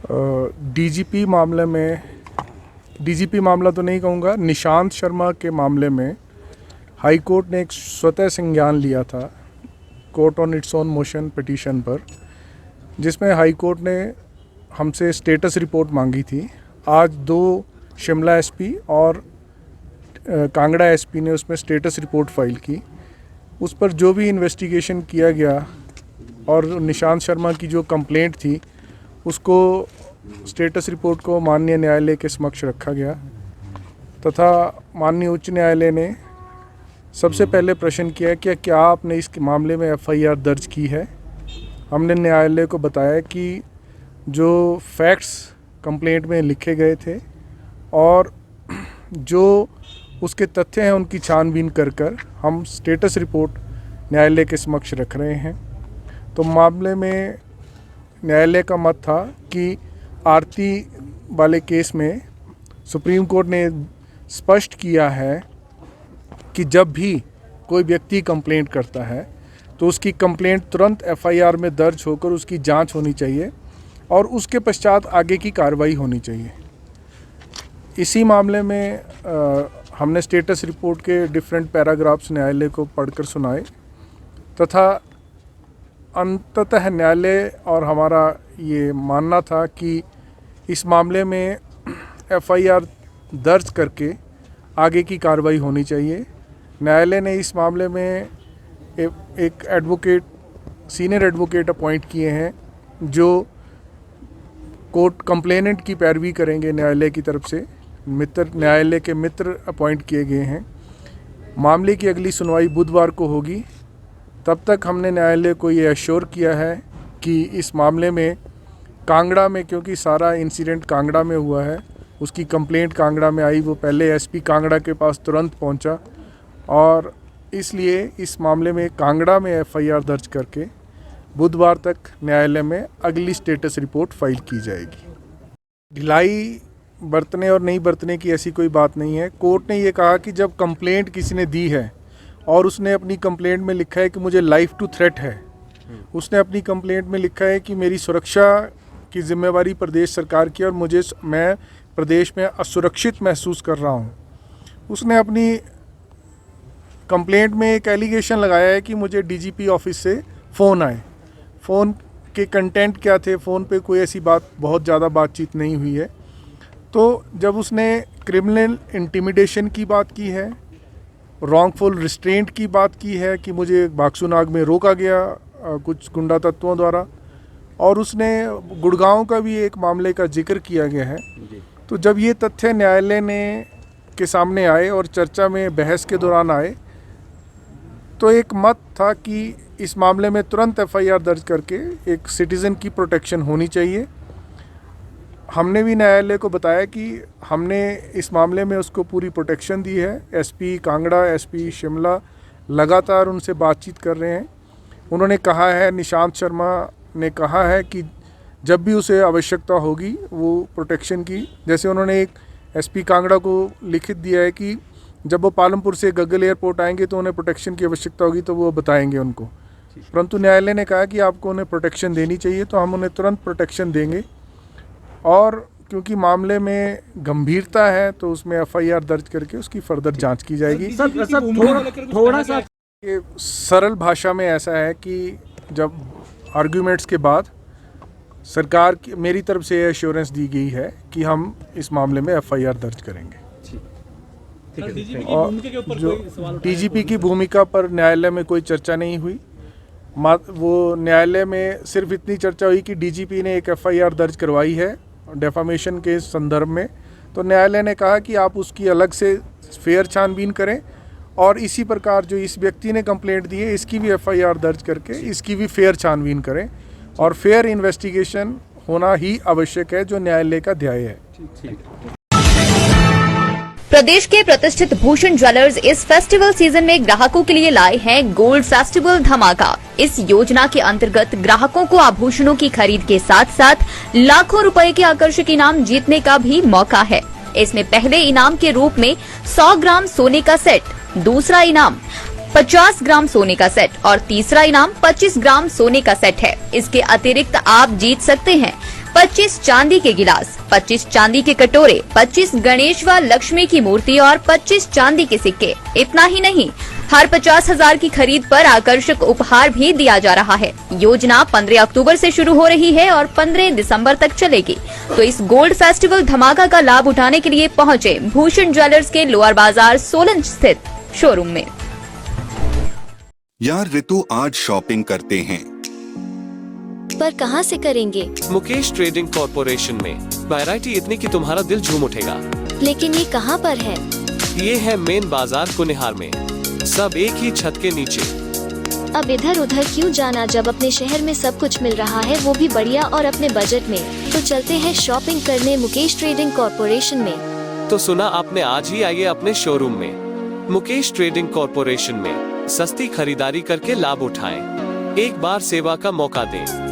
DGP मामले में, DGP मामला तो नहीं कहूँगा, निशांत शर्मा के मामले में हाई कोर्ट ने एक स्वतः संज्ञान लिया था court on its own motion petition पर, जिसमें हाई कोर्ट ने हमसे स्टेटस रिपोर्ट मांगी थी। आज 2 शिमला एसपी और कांगड़ा एसपी ने उसमें स्टेटस रिपोर्ट फाइल की। उस पर जो भी इन्वेस्टिगेशन किया गया और निशांत शर्मा की जो कंप्लेंट थी उसको स्टेटस रिपोर्ट को माननीय न्यायालय के समक्ष रखा गया तथा माननीय उच्च न्यायालय ने सबसे पहले प्रश्न किया कि क्या आपने इस मामले में एफआईआर दर्ज की है। हमने न्यायालय को बताया कि जो फैक्ट्स कंप्लेंट में लिखे गए थे और जो उसके तथ्य हैं उनकी छानबीन कर हम स्टेटस रिपोर्ट न्यायालय के समक्ष रख रहे हैं। तो मामले में न्यायालय का मत था कि आरती वाले केस में सुप्रीम कोर्ट ने स्पष्ट किया है कि जब भी कोई व्यक्ति कंप्लेंट करता है तो उसकी कंप्लेंट तुरंत एफआईआर में दर्ज होकर उसकी जांच होनी चाहिए और उसके पश्चात आगे की कार्रवाई होनी चाहिए। इसी मामले में हमने स्टेटस रिपोर्ट के डिफरेंट पैराग्राफ्स न्यायालय को पढ़कर सुनाए तथा अंततः न्यायालय और हमारा ये मानना था कि इस मामले में एफआईआर दर्ज करके आगे की कार्रवाई होनी चाहिए। न्यायालय ने इस मामले में एक एडवोकेट, सीनियर एडवोकेट अपॉइंट किए हैं जो कोर्ट कंप्लेनेंट की पैरवी करेंगे। न्यायालय की तरफ से न्यायालय के मित्र अपॉइंट किए गए हैं। मामले की अगली सुनवाई बुधवार को होगी। तब तक हमने न्यायालय को ये एश्योर किया है कि इस मामले में कांगड़ा में, क्योंकि सारा इंसिडेंट कांगड़ा में हुआ है, उसकी कंप्लेंट कांगड़ा में आई, वो पहले एसपी कांगड़ा के पास तुरंत पहुंचा और इसलिए इस मामले में कांगड़ा में एफआईआर दर्ज करके बुधवार तक न्यायालय में अगली स्टेटस रिपोर्ट फाइल की जाएगी। ढिलाई बरतने और नहीं बरतने की ऐसी कोई बात नहीं है। कोर्ट ने ये कहा कि जब कंप्लेंट किसी ने दी है और उसने अपनी कंप्लेंट में लिखा है कि मुझे लाइफ टू थ्रेट है, उसने अपनी कंप्लेंट में लिखा है कि मेरी सुरक्षा की जिम्मेवारी प्रदेश सरकार की और मैं प्रदेश में असुरक्षित महसूस कर रहा हूँ। उसने अपनी कंप्लेंट में एक एलिगेशन लगाया है कि मुझे डीजीपी ऑफिस से फ़ोन आए। फ़ोन के कंटेंट क्या थे, फ़ोन पे कोई ऐसी बात, बहुत ज़्यादा बातचीत नहीं हुई है। तो जब उसने क्रिमिनल इंटिमिडेशन की बात की है, रॉन्गफुल रिस्ट्रेंट की बात की है कि मुझे बाक्सूनाग में रोका गया कुछ गुंडा तत्वों द्वारा, और उसने गुड़गांव का भी एक मामले का जिक्र किया गया है। तो जब ये तथ्य न्यायालय के सामने आए और चर्चा में बहस के दौरान आए तो एक मत था कि इस मामले में तुरंत एफआईआर दर्ज करके एक सिटीज़न की प्रोटेक्शन होनी चाहिए। हमने भी न्यायालय को बताया कि हमने इस मामले में उसको पूरी प्रोटेक्शन दी है। एसपी कांगड़ा, एसपी शिमला लगातार उनसे बातचीत कर रहे हैं। उन्होंने कहा है, निशांत शर्मा ने कहा है कि जब भी उसे आवश्यकता होगी वो प्रोटेक्शन की, जैसे उन्होंने एक एसपी कांगड़ा को लिखित दिया है कि जब वो पालमपुर से गग्गल एयरपोर्ट आएंगे तो उन्हें प्रोटेक्शन की आवश्यकता होगी तो वो बताएंगे उनको। परंतु न्यायालय ने कहा कि आपको उन्हें प्रोटेक्शन देनी चाहिए, तो हम उन्हें तुरंत प्रोटेक्शन देंगे। और क्योंकि मामले में गंभीरता है तो उसमें एफआईआर दर्ज करके उसकी फर्दर जांच की जाएगी। थोड़ा सा ये सरल भाषा में ऐसा है कि जब आर्ग्यूमेंट्स के बाद सरकार की मेरी तरफ से एश्योरेंस दी गई है कि हम इस मामले में एफआईआर दर्ज करेंगे। और जो डीजीपी की भूमिका पर न्यायालय में कोई चर्चा नहीं हुई। वो न्यायालय में सिर्फ इतनी चर्चा हुई कि डीजीपी ने एक एफआईआर दर्ज करवाई है डेफामेशन के संदर्भ में, तो न्यायालय ने कहा कि आप उसकी अलग से फेयर छानबीन करें और इसी प्रकार जो इस व्यक्ति ने कंप्लेंट दी है इसकी भी एफआईआर दर्ज करके इसकी भी फेयर छानबीन करें और फेयर इन्वेस्टिगेशन होना ही आवश्यक है, जो न्यायालय का ध्याय है। प्रदेश के प्रतिष्ठित भूषण ज्वेलर्स इस फेस्टिवल सीजन में ग्राहकों के लिए लाए हैं गोल्ड फेस्टिवल धमाका। इस योजना के अंतर्गत ग्राहकों को आभूषणों की खरीद के साथ साथ लाखों रुपए के आकर्षक इनाम जीतने का भी मौका है। इसमें पहले इनाम के रूप में 100 ग्राम सोने का सेट, दूसरा इनाम 50 ग्राम सोने का सेट और तीसरा इनाम 25 ग्राम सोने का सेट है। इसके अतिरिक्त आप जीत सकते हैं 25 चांदी के गिलास, 25 चांदी के कटोरे, 25 गणेश व लक्ष्मी की मूर्ति और 25 चांदी के सिक्के। इतना ही नहीं, हर 50,000 की खरीद पर आकर्षक उपहार भी दिया जा रहा है। योजना 15 अक्टूबर से शुरू हो रही है और 15 दिसंबर तक चलेगी। तो इस गोल्ड फेस्टिवल धमाका का लाभ उठाने के लिए पहुंचे भूषण ज्वेलर्स के लोअर बाजार सोलन स्थित शोरूम में। यार ऋतु, आज शॉपिंग करते हैं, पर कहाँ से करेंगे? मुकेश ट्रेडिंग कॉरपोरेशन में वैरायटी इतनी कि तुम्हारा दिल झूम उठेगा। लेकिन ये कहाँ पर है? ये है मेन बाजार कुनिहार में, सब एक ही छत के नीचे। अब इधर उधर क्यों जाना जब अपने शहर में सब कुछ मिल रहा है, वो भी बढ़िया और अपने बजट में। तो चलते हैं शॉपिंग करने मुकेश ट्रेडिंग कॉरपोरेशन में। तो सुना आपने, आज ही आइए अपने शोरूम में। मुकेश ट्रेडिंग कॉरपोरेशन में सस्ती खरीदारी करके लाभ उठाएं। एक बार सेवा का मौका दें।